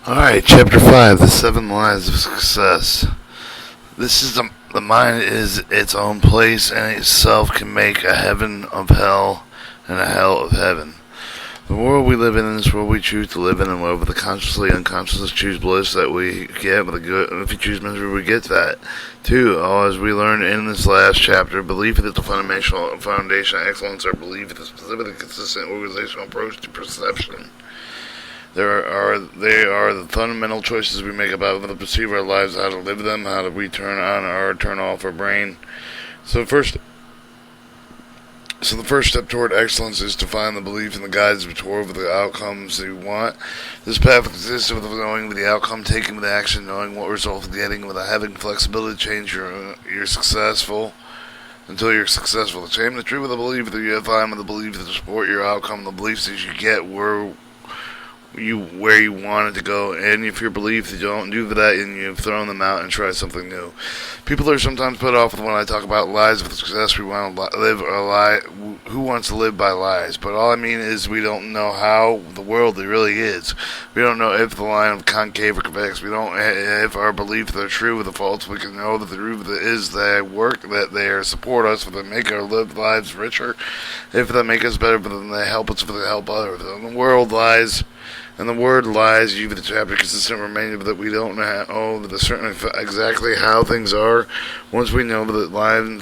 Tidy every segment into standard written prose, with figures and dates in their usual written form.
Alright, Chapter 5, The 7 Lies of Success. This is the mind is its own place and itself can make a heaven of hell and a hell of heaven. The world we live in is this world we choose to live in, and whether the consciously unconsciously choose bliss that we get with the good, and if we choose misery we get that too. As we learned in this last chapter, belief is the fundamental foundation of excellence, or belief is the specific and consistent organizational approach to perception. They are the fundamental choices we make about how to perceive our lives, how to live them, how do we turn on or turn off our brain. So the first step toward excellence is to find the belief and the guides toward the outcomes that you want. This path consists of knowing the outcome, taking the action, knowing what result getting, with having flexibility to change you're successful until you're successful. The same the truth with the belief that you find with the belief that support your outcome, the beliefs that you get where you wanted to go, and if your belief that you don't do that and you've thrown them out and try something new. People are sometimes put off when I talk about lies of success. We want to live a lie. Who wants to live by lies? But all I mean is we don't know how the world really is. We don't know if the line of concave or convex. We don't if our beliefs are true or the false. We can know that the truth is they work, that they support us, that they make our lives richer, if they make us better, then they help us, if they help others. And the world lies. And the word lies, you the chapter consistent reminder that we don't know that certainly exactly how things are. Once we know that the line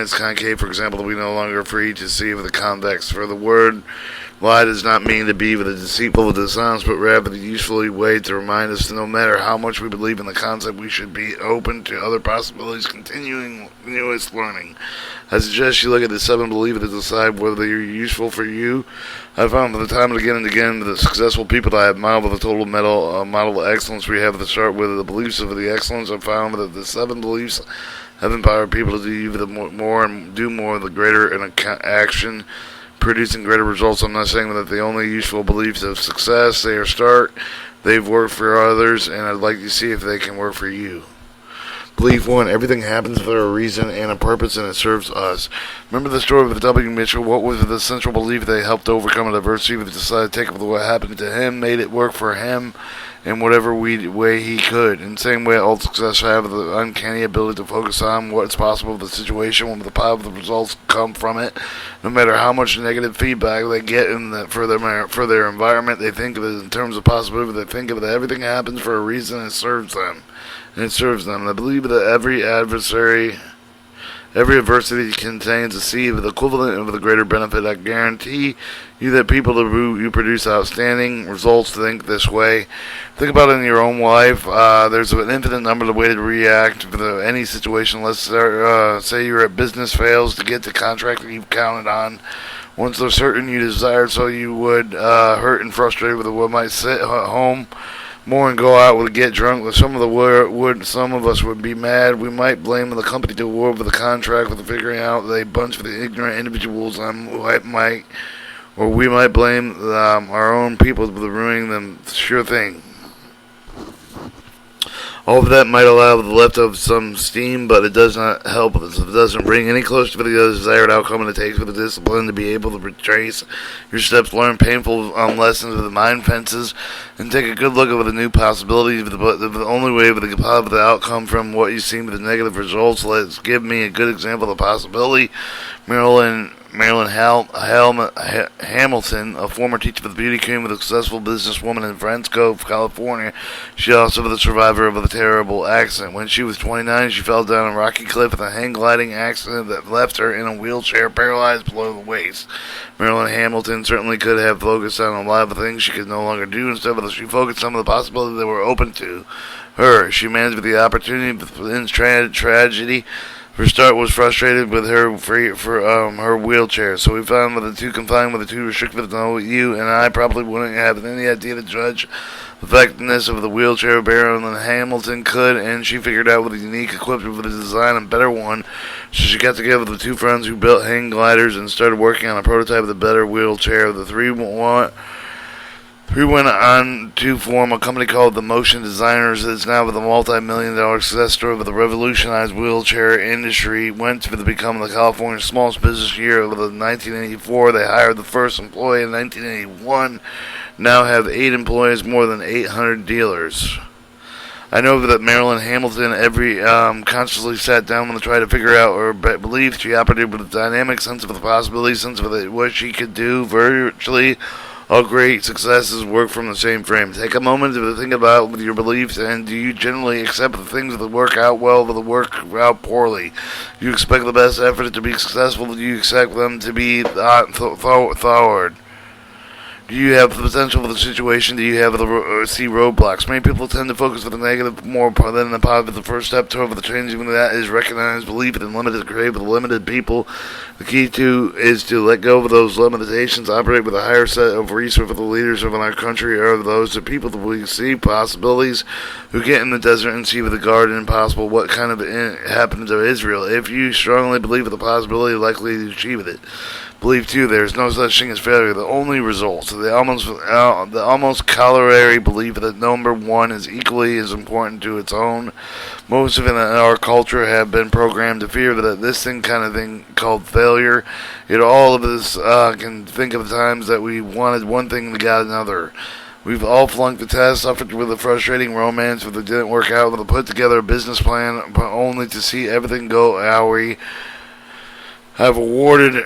is concave, for example, we no longer free to see with the convex. For the word lie does not mean to be with a deceitful or dishonest, but rather the useful way to remind us that no matter how much we believe in the concept, we should be open to other possibilities, continuous learning. I suggest you look at the 7 beliefs to decide whether they're useful for you. I found from the time and again the successful people that I have modeled with a total model of excellence we have to start with the beliefs of the excellence. I found that the 7 beliefs have empowered people to do even more and do more, the greater in action, producing greater results. I'm not saying that the only useful beliefs of success they've worked for others, and I'd like to see if they can work for you. Belief 1, everything happens for a reason and a purpose, and it serves us. Remember the story of W. Mitchell? What was the central belief that helped overcome adversity? He decided to take up what happened to him, made it work for him in whatever way he could. In the same way, all success have the uncanny ability to focus on what's possible with the situation, when the positive results come from it. No matter how much negative feedback they get for their environment, they think of it in terms of possibility. They think of it that everything happens for a reason and it serves them. I believe that every adversity contains a seed of the equivalent of the greater benefit. I guarantee you that people who produce outstanding results think this way. Think about it in your own life. There's an infinite number of ways to react to any situation. Let's say your business fails to get the contract that you've counted on. Once they're certain you desired, so you would hurt and frustrated with what might sit at home more and go out with get drunk. Some of us would be mad. We might blame the company to award for the contract for figuring out they bunch for the ignorant individuals or we might blame our own people for ruining them. Sure thing. All of that might allow the left of some steam, but it does not help us. It doesn't bring any closer to the desired outcome, and it takes for the discipline to be able to retrace your steps, learn painful lessons of the mind fences, and take a good look at the new possibilities. The only way of the outcome from what you see with the negative results. Let's give me a good example of the possibility. Marilyn Hamilton, a former teacher for the beauty queen with a successful businesswoman in Fresno, California. She also was the survivor of a terrible accident. When she was 29, she fell down a rocky cliff with a hang gliding accident that left her in a wheelchair, paralyzed below the waist. Marilyn Hamilton certainly could have focused on a lot of things she could no longer do. Instead, she focused on some of the possibilities that were open to her. She managed with the opportunity within tragedy. Her start was frustrated with her wheelchair, so we found with the two confined with the two restricted, you and I probably wouldn't have any idea to judge the effectiveness of the wheelchair. Marilyn Hamilton could, and she figured out with a unique equipment for the design and better one. So she got together with the two friends who built hang gliders and started working on a prototype of the better wheelchair. The three went on to form a company called The Motion Designers. It's now with a multi-million-dollar success story with a revolutionized wheelchair industry. Went to become the California smallest business year. With 1984, they hired the first employee in 1981. now have 8 employees, more than 800 dealers. I know that Marilyn Hamilton consciously sat down to try to figure out or believe she operated with a dynamic sense of the possibility, sense of what she could do. Virtually all great successes work from the same frame. Take a moment to think about with your beliefs, and do you generally accept the things that work out well but that work out poorly? Do you expect the best effort to be successful? Do you expect them to be thwarted? Do you have the potential for the situation? Do you have see roadblocks? Many people tend to focus on the negative more than the positive. The first step toward the changing of that is recognize belief in limited create with limited people. The key is to let go of those limitations, operate with a higher set of resources for the leaders of our country, or those the people that we see possibilities, who get in the desert and see with the garden impossible. What kind of happened to Israel? If you strongly believe in the possibility, likely to achieve it. Believe too, there is no such thing as failure. The only results, the almost corollary belief that number one is equally as important to its own. Most of it in our culture have been programmed to fear that this kind of thing called failure. Yet all of us can think of times that we wanted one thing and got another. We've all flunked the test, suffered with a frustrating romance, but it didn't work out. With put together a business plan, only to see everything go how we have awarded.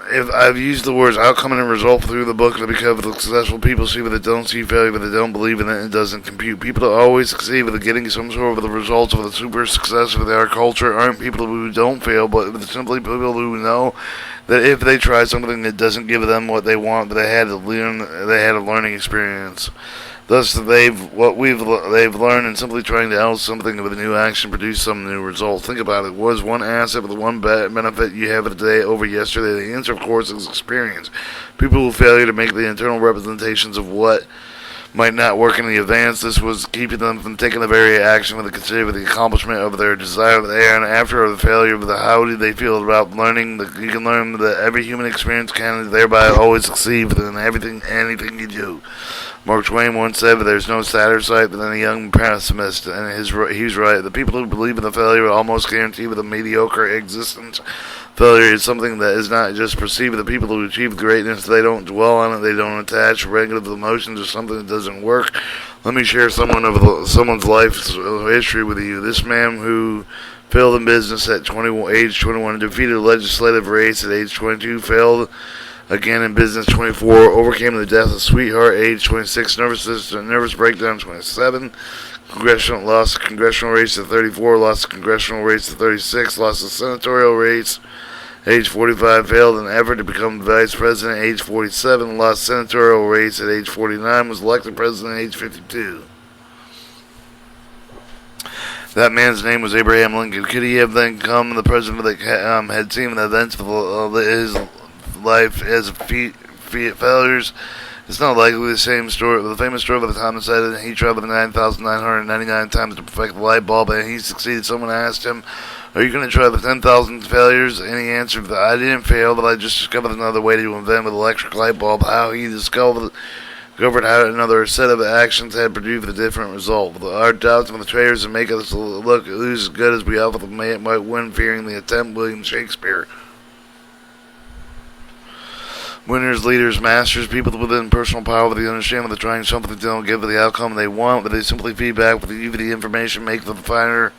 If I've used the words outcome and result through the book because the successful people see what they don't see failure, but they don't believe in it and it doesn't compute. People that always succeed with getting some sort of the results of the super success of our culture aren't people who don't fail, but simply people who know that if they try something that doesn't give them what they want, they had a learning experience. Thus, they've learned, and simply trying to add something with a new action produce some new result. Think about it. What is one asset with the one benefit you have today over yesterday? The answer, of course, is experience. People who fail to make the internal representations of what might not work in the advance. This was keeping them from taking the very action with the accomplishment of their desire. And after the failure of the how do they feel about learning? You can learn that every human experience can thereby always succeed in anything you do. Mark Twain once said, "There's no sadder sight than a young pessimist," and he's right. The people who believe in the failure are almost guaranteed with a mediocre existence. Failure is something that is not just perceived. The people who achieve greatness, they don't dwell on it. They don't attach negative emotions to something that doesn't work. Let me share someone's life history with you. This man who failed in business at age 21, defeated a legislative race at age 22, failed again in business 24, overcame the death of sweetheart age 26, nervous breakdown 27, lost the congressional race at 34, lost the congressional race at 36, lost the senatorial race age 45, failed in an effort to become vice president age 47, lost senatorial race at age 49, was elected president at age 52. That man's name was Abraham Lincoln. Could he have then become the president that had seen the events of his life as failures? It's not likely the same story. The famous story of the time said that he traveled 9,999 times to perfect the light bulb, and he succeeded. Someone asked him, "Are you going to try the 10,000 failures?" And he answered, "I didn't fail, but I just discovered another way to invent an electric light bulb." How he discovered how another set of actions had produced a different result. Our doubts and betrayers and make us lose as good as we often might win, fearing the attempt. William Shakespeare. Winners, leaders, masters, people within personal power, they understand when they're trying something they don't give the outcome they want, but they simply feedback with the information, make the finer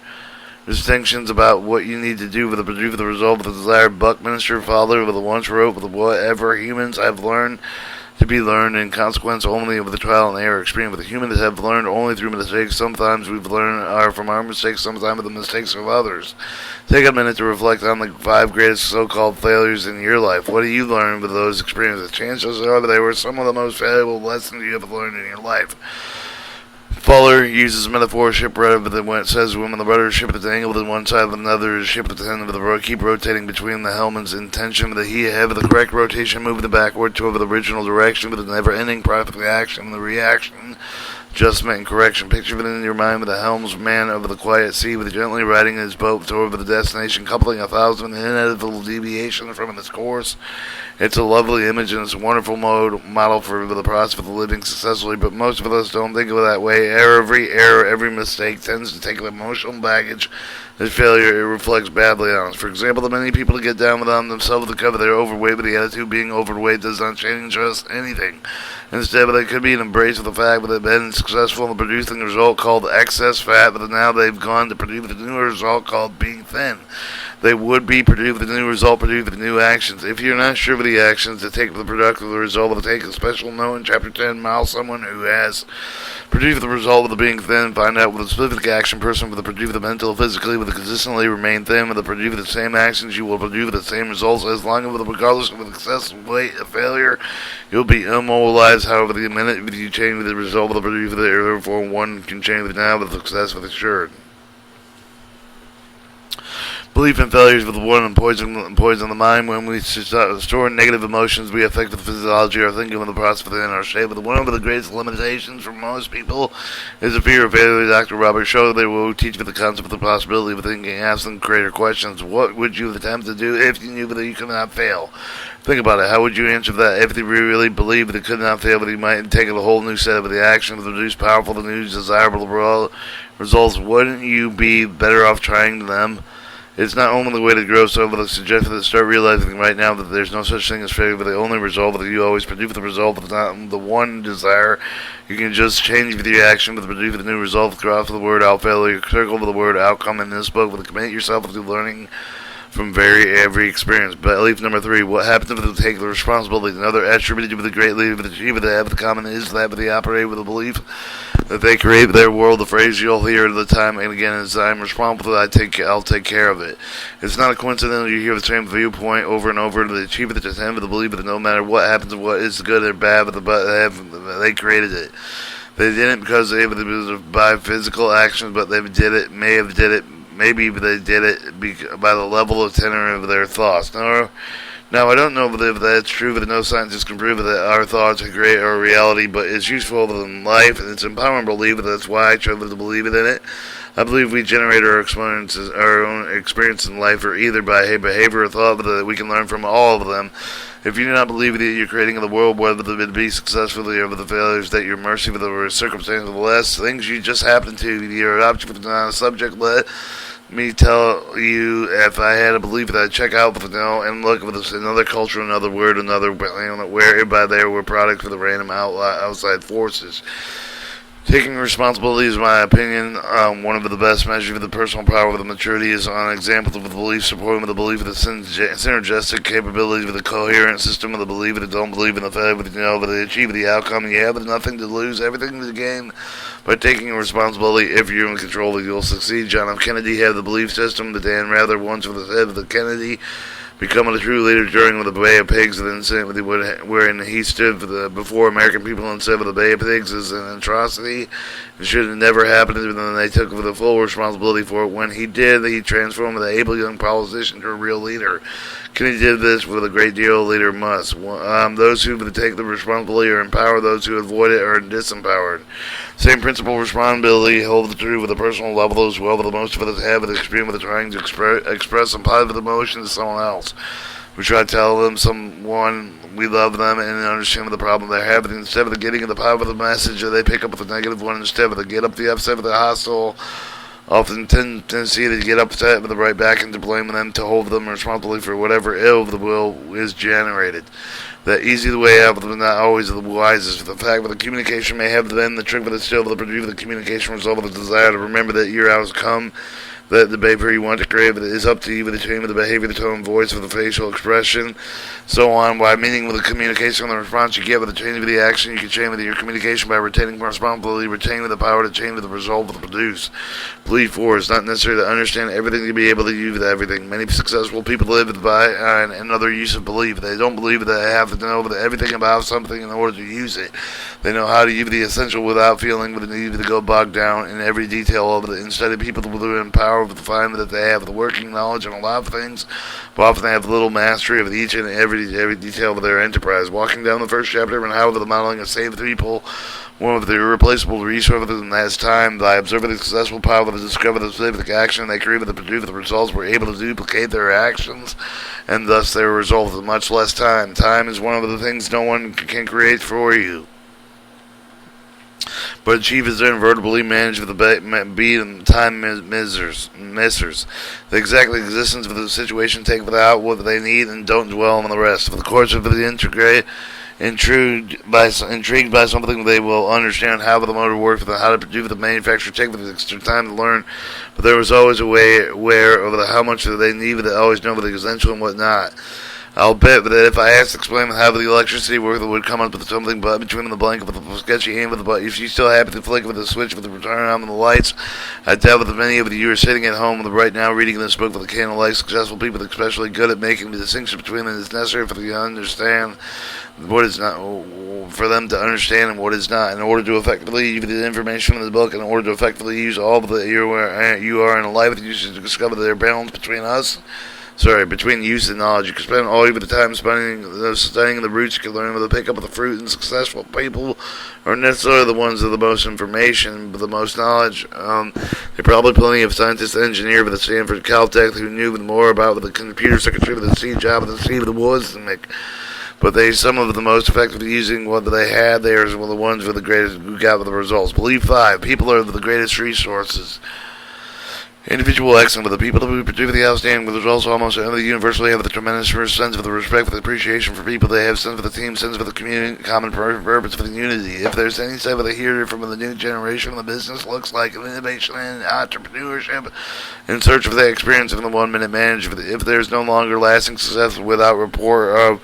distinctions about what you need to do to produce the result of the desired. Buckminster Fuller with the once wrote with whatever humans have learned to be learned in consequence only of the trial and error experience. With the humans have learned only through mistakes. Sometimes we've learned from our mistakes, sometimes the mistakes of others. Take a minute to reflect on the 5 greatest so-called failures in your life. What do you learn with those experiences? Chances are they were some of the most valuable lessons you have learned in your life. Fuller uses metaphor ship rudder, but when it says when the rudder is ship is angled on one side of another, is ship at the end of the road, keep rotating between the helmets in tension with the heat ahead of the correct rotation, move the backward toward the original direction with a never-ending perfect action, the reaction, adjustment, and correction. Picture it in your mind with the helmsman over the quiet sea, with gently riding his boat toward the destination, coupling 1,000 inevitable deviations from its course. It's a lovely image and it's a wonderful model for the process of living successfully, but most of us don't think of it that way. error, every mistake tends to take an emotional baggage that failure it reflects badly on us. For example, the many people to get down on themselves to cover their overweight, but the attitude being overweight does not change us anything. Instead, they could be an embrace of the fact that they've been successful in producing a result called excess fat, but now they've gone to produce a new result called being thin. They would be produced with a new result, produced with new actions. If you're not sure of the actions to take the productive result, will take a special note in Chapter 10, Mile someone who has produced the result of the being thin, find out with a specific action person for the produce the mental, physically, with the consistently remain thin, with the produce the same actions, you will produce the same results as long as regardless of the success, weight, of failure, you'll be immobilized. However, the minute you change the result of the produce, therefore one can change it now with success with assured. Belief in failures with one poison the mind. When we store negative emotions, we affect the physiology, our thinking, of the process within our shape. But one of the greatest limitations for most people is the fear of failure. Dr. Roberts showed they will teach you the concept of the possibility of thinking, asking greater questions. What would you attempt to do if you knew that you could not fail? Think about it. How would you answer that if you really believed that it could not fail, but you might take a whole new set of the action to produce powerful, the new desirable results? Wouldn't you be better off trying them? It's not only the way to grow, so but suggest that start realizing right now that there's no such thing as failure, but the only result that you always produce the result of not the one desire. You can just change with your action, but produce the new result. Cross the word out failure, circle with the word outcome in this book, but commit yourself to learning from every experience. Belief number 3, what happens if they take the responsibility? Another attribute of the great leader, the achiever, that have the common is that they operate with a belief that they create their world. The phrase you'll hear at the time and again is, I'm responsible, I'll take care of it. It's not a coincidence you hear the same viewpoint over and over. The achiever that just have the belief that no matter what happens, what is good or bad, but they created it. They didn't because they was by physical actions, but they did it, maybe they did it by the level of tenor of their thoughts. Now, I don't know if that's true, but no scientist can prove that our thoughts are great or reality, but it's useful in life, and it's empowering to believe it. That's why I chose to believe it in it. I believe we generate our own experience in life, or either by behavior or thought, that we can learn from all of them. If you do not believe that you're creating the world, whether it be successfully or with the failures, that you're mercy with the circumstances of the less things you just happen to, you're an object with not a subject. Let me tell you, if I had a belief that I'd check out with and look with another culture, another word, another whereby there were products for the random outside forces. Taking responsibility is, in my opinion, one of the best measures of the personal power of the maturity is on examples of the belief, supporting with the belief of the synergistic capabilities of the coherent system of the belief that don't believe in the failure, but but they achieve the outcome. You have nothing to lose, everything to gain by taking responsibility. If you're in control, you'll succeed. John F. Kennedy had the belief system that Dan Rather once was the head of the Kennedy. Becoming a true leader during the Bay of Pigs, the incident wherein he stood before American people and said, "The Bay of Pigs is an atrocity. It should have never happened." And then they took the full responsibility for it. When he did, he transformed the able young politician to a real leader. Kennedy did this with a great deal of leader must. Those who take the responsibility are empowered. Those who avoid it are disempowered. Same principle of responsibility holds true with a personal level as well, but the most of us have an experience with trying to express some positive emotion to someone else. We try to tell them someone we love them and understand the problem they're having. Instead of getting the positive message, they pick up with the negative one instead. They get up the upset with the hostile. Often tendency to get upset with the right back and to blame them, to hold them responsible for whatever ill the will is generated. The easy way out, but not always the wisest. The fact that the communication may have been the trick, but it's still the produce of the communication result of the desire to remember that your outcome, that the behavior you want to create, but it is up to you with the change of the behavior, the tone, voice, with the facial expression, so on. By meaning with the communication and the response you get with the change of the action, you can change with your communication by retaining responsibility, retaining with the power to change with the result of the produce. Belief 4 is not necessary to understand everything to be able to use everything. Many successful people live by another use of belief. They don't believe that they have to know everything about something in order to use it. They know how to use the essential without feeling the need to go bogged down in every detail of it. Instead of people who are empowered to find that they have the working knowledge on a lot of things, but often they have little mastery of each and every detail of their enterprise. Walking down the first chapter on how the modeling of saved people, one of the irreplaceable resources in that time, by observing the successful power to discover the specific action they created to produce the results, were able to duplicate their actions, and thus their results in much less time. Time is one of the things no one can create for you. but achieve is invertibly managed with the beat and time missers. The exact existence of the situation take without what they need and don't dwell on the rest. For the course of the integrate, intrigued by something they will understand how the motor works, how to produce the manufacturer, take the extra time to learn, but there was always a way aware of how much they need, but they always know the essential and what not. I'll bet that if I asked to explain how the electricity worked, it would come up with something but between the blank of the sketchy hand with the button. If you still happen to flick with the switch with the return on the lights, I doubt that many of you are sitting at home right now reading this book with a candlelight. Successful people, especially good at making the distinction between them, is necessary for them to understand what is not, for them to understand and what is not, in order to effectively use the information in the book, in order to effectively use all of the you are in life, you should discover their balance between use and knowledge. You can spend all of the time studying the roots. You can learn how to pick up the fruit, and successful people aren't necessarily the ones with the most information, but the most knowledge. There are probably plenty of scientists and engineers with the Stanford Caltech who knew more about the computer secretary with the Steve Jobs and Steve the Woods than Mick. But some of the most effective using what they had. They are the ones with the greatest who got the results. Believe 5. People are the greatest resources. Individual excellence, but the people who produce the outstanding with results almost universally have the tremendous sense of the respect for the appreciation for people. They have sense for the team, sense for the community, common purpose for the unity. If there's any type of the here from the new generation, the business looks like innovation and entrepreneurship in search of the experience of the 1-minute manager. If there's no longer lasting success without rapport of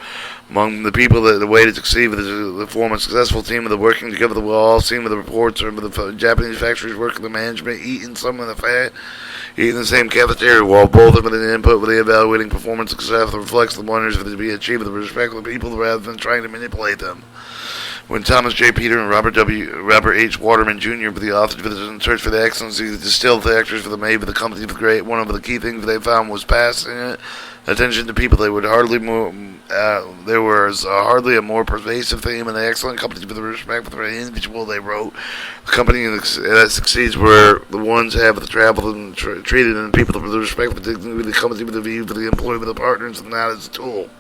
among the people, the way to succeed with the form a successful team of the working together, we'll all see with the reports or with the Japanese factories working the management, eating some of the fat, eating the same cafeteria, while both of them in input with the evaluating performance success reflects the wonders of it to be achieved with the respect of the people rather than trying to manipulate them. When Thomas J. Peter and Robert H. Waterman Jr. were the authors of in search for the excellency, the distilled factors for the made of the company of the great, one of the key things they found was passing attention to people. There was hardly a more pervasive theme in the excellent company with the respect for the individual. They wrote, the company that succeeds where the ones have the travel and treated and people with the respect for the company with the view for the employee with the partners and not as a tool.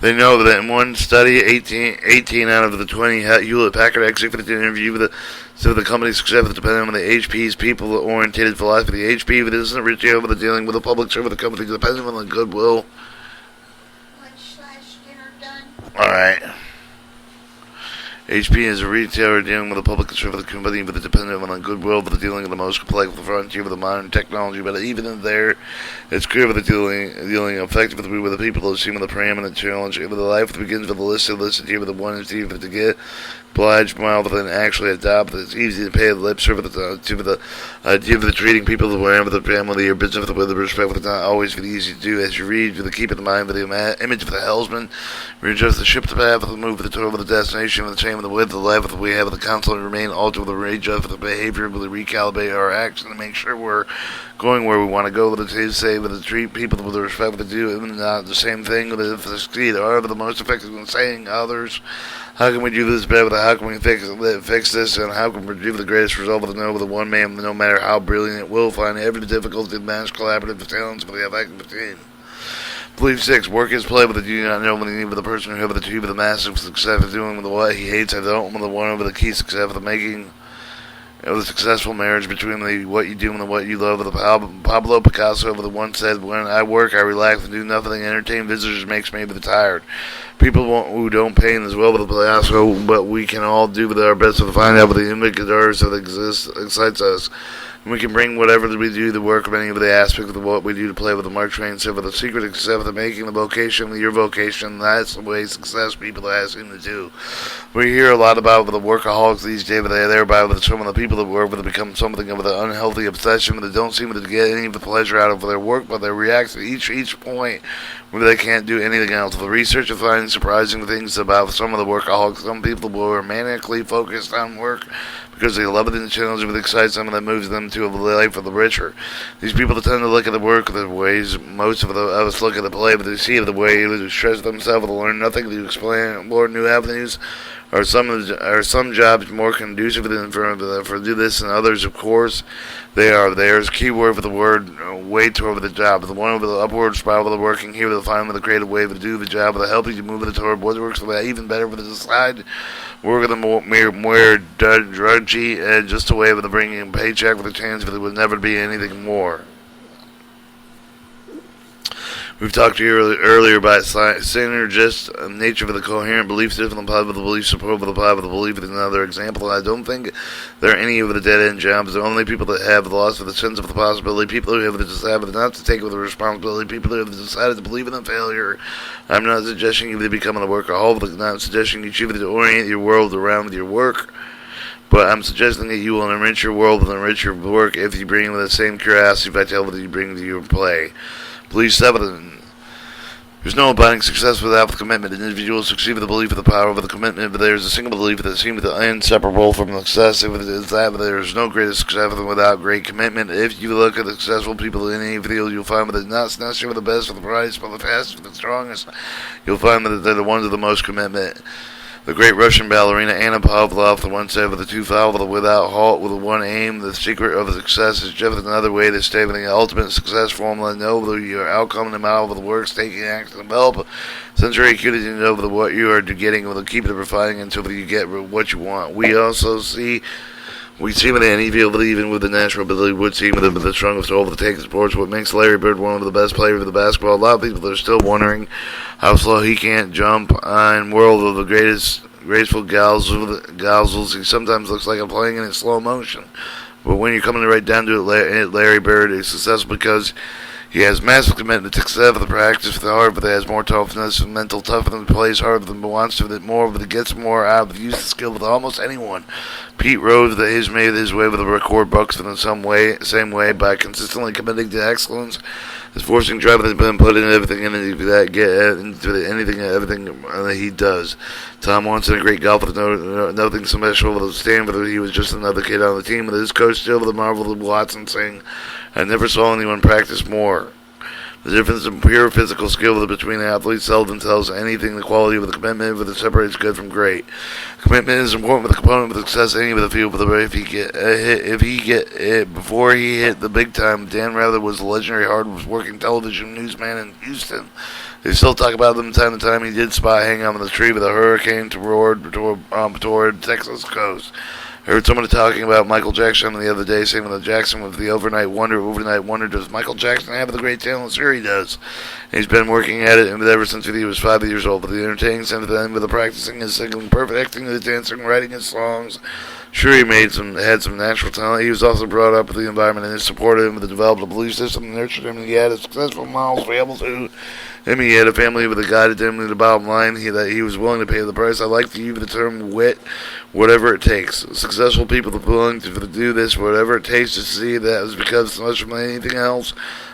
They know that in one study, 18 out of the 20 Hewlett-Packard executives interview with the company's success depending on the HP's people-oriented philosophy. The HP isn't retail, but the dealing with the public service of the company depending on the goodwill. Lunch/dinner done. All right. HP is a retailer dealing with the public service of the company, but dependent on the goodwill for the dealing of the most complex frontier with the modern technology. But even in there, it's clear with the dealing effectively with the people that seem with the preeminent challenge. With the life that begins with the list here with the one is easy to get obliged rather than actually adopt. It's easy to pay the lip service to the idea of the treating people the way with the family or business with the respect. It's not always really easy to do. As you read, with the keep in mind with the image of the helmsman, readjust the ship to path of the move of the total of the destination with the chain with the width of the life that we have with the constant remain alter with the readjust with the behavior with the recalibrate our action to make sure we're going where we want to go with the say with the treat people with the respect with the do and not the same thing with the succeed. However, the most effective in saying others, how can we do this better? How can we fix this? And how can we do the greatest result with the one man, no matter how brilliant it will find every difficulty to manage collaborative talents for the effective team. Believe 6. Work is play, but you do not know when you need with the person who have the two with the massive success of doing with what he hates. I don't with the one over the key success of the making of the successful marriage between the what you do and the what you love. With the Pablo Picasso over the one said, when I work, I relax and do nothing. Entertain visitors makes me tired. People who don't paint as well with the Picasso, but we can all do with our best to find out what the indicators that excites us. And we can bring whatever we do to work of any of the aspects of what we do to play with the Mark Twain said, with the secret of success of the making the vocation of your vocation. That's the way success people ask him to do. We hear a lot about the workaholics these days, but thereby with some of the people that work with it become something of an unhealthy obsession, but they don't seem to get any of the pleasure out of their work, but they react to each point where they can't do anything else. The research is finding surprising things about some of the workaholics. Some people who are manically focused on work because they love it and the challenge that excites them and that moves them to a life of the richer. These people tend to look at the work the ways most of us look at the play, but they see the way to stress themselves, to learn nothing, to explore new avenues, Are some jobs more conducive for do this than others? Of course, they are. There's a key word for the word weight over the job. The one over the upward spiral of the working here with the find with a creative way to do the job, with the help you to move it toward what works for that even better for the side work of the more drudgy and just a way of the bringing a paycheck with a chance that it would never be anything more. We've talked to you earlier about synergist nature of the coherent belief system, the positive belief support with the positive belief is another example. I don't think there are any of the dead-end jobs. The only people that have lost the sense of the possibility, people who have decided not to take over the responsibility, people who have decided to believe in the failure. I'm not suggesting you become a workaholic. I'm not suggesting you choose to orient your world around your work. But I'm suggesting that you will enrich your world with enrich your work if you bring the same curiosity, vitality you bring to your play. Belief 7. There's no abiding success without the commitment. Individuals succeed with the belief of the power of the commitment, but there's a single belief that seems inseparable from success. It's that there's no greater success without great commitment. If you look at the successful people in any field, you'll find that not necessarily the best for the brightest, but the fastest, for the strongest. You'll find that they're the ones with the most commitment. The great Russian ballerina Anna Pavlov once said, with the two valve without halt, with the one aim, the secret of success is just another way to stay with the ultimate success formula. Know your outcome and amount of the works, taking action, develop sensory acuity to know what you are getting, will keep it refining until you get what you want. We see with any field, even with the natural ability, would see with the strongest soul to take sports. What makes Larry Bird one of the best players of the basketball? A lot of people are still wondering how slow he can't jump on world of the greatest graceful gals. He sometimes looks like I'm playing in slow motion. But when you're coming right down to it, Larry Bird is successful because he has massive commitment to success for the practice for the heart, but has more toughness and mental toughness, plays harder than wants to, that more, but gets more out of the use of skill with almost anyone. Pete Rose that has made his way with the record books in the same way by consistently committing to excellence. His forcing drive has been put in everything that he does. Tom Watson, a great golfer, nothing special with Stanford. He was just another kid on the team, with his coach still with the marvel of Watson saying, "I never saw anyone practice more." The difference in pure physical skill between athletes seldom tells anything. The quality of the commitment that separates good from great. Commitment is important with the component of success. Any of the field, but if he get it before he hit the big time. Dan Rather was a legendary hard-working television newsman in Houston. They still talk about them time to time. He did spot hanging on the tree with a hurricane toward Texas coast. I heard someone talking about Michael Jackson the other day, saying that Jackson was the overnight wonder. Does Michael Jackson have the great talent? Sure he does. And he's been working at it ever since he was 5 years old. But the entertaining sense of the with the practicing his singing, perfecting his dancing, writing his songs. Sure, he had some natural talent. He was also brought up with the environment and it supported him with the developed a belief system and nurtured him. And he had a successful models to be able to. He had a family with a guided him to the bottom line. That he was willing to pay the price. I like to use the term wit, whatever it takes. Successful people are willing to do this, whatever it takes, to see that is because so much from anything else,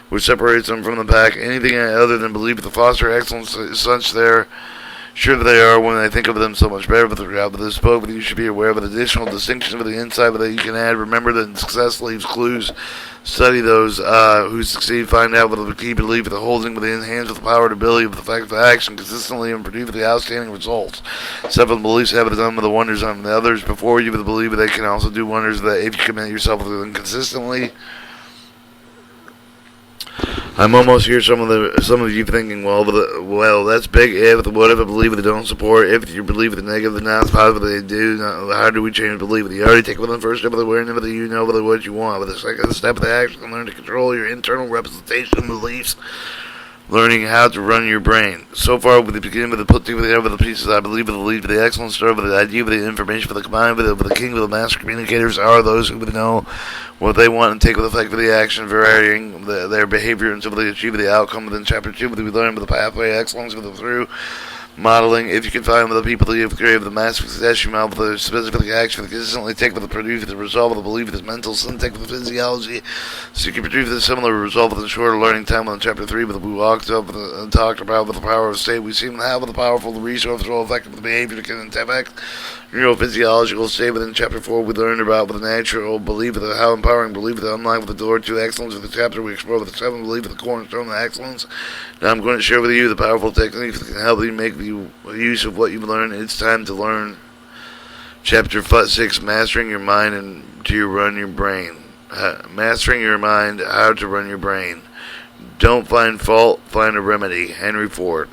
which separates them from the pack. Anything other than belief to foster excellence, such there. Sure they are when I think of them so much better, but this book, you should be aware of an additional distinction of the insight that you can add. Remember that success leaves clues. Study those who succeed. Find out what the key belief of the holding within hands with the power and ability of the fact of action consistently and produce the outstanding results. Seven beliefs have done with the wonders on the others before you, with the belief that they can also do wonders that if you commit yourself to them consistently. I'm almost here. Some of you thinking, well, that's big. If what if I believe they don't support? If you believe the negative, the not positive, they do. How do we change belief? You already take the first step of the awareness that you know what you want. With the second step of the action, learn to control your internal representation beliefs. Learning how to run your brain. So far, with the beginning of the put together of the pieces, I believe the lead, the excellent story, the idea, the information, for the combined, with the king, with the master communicators are those who would know what they want and take with effect for the action, varying their behavior until they achieve the outcome. Within chapter 2, we learn with the pathway excellence with the through modeling. If you can find with the people that you have created the massive success, you model the specific action, consistently take with the produce, the result of the belief, this mental sin, take with the physiology, so you can produce a similar result with a shorter learning time. In chapter 3, but we walked up and talked about with the power of state, we seem to have with the powerful resource, so effective the behavior that can affect neurophysiological state. Within chapter 4, we learned about with the natural belief of how empowering belief of the unlock with the door to excellence. With the chapter, we explore with the 7 belief of the cornerstone of excellence. Now I'm going to share with you the powerful techniques that can help you make the use of what you've learned. It's time to learn. Chapter 6, Mastering Your Mind and to Run Your Brain. Mastering your mind, how to run your brain. Don't find fault, find a remedy. Henry Ford.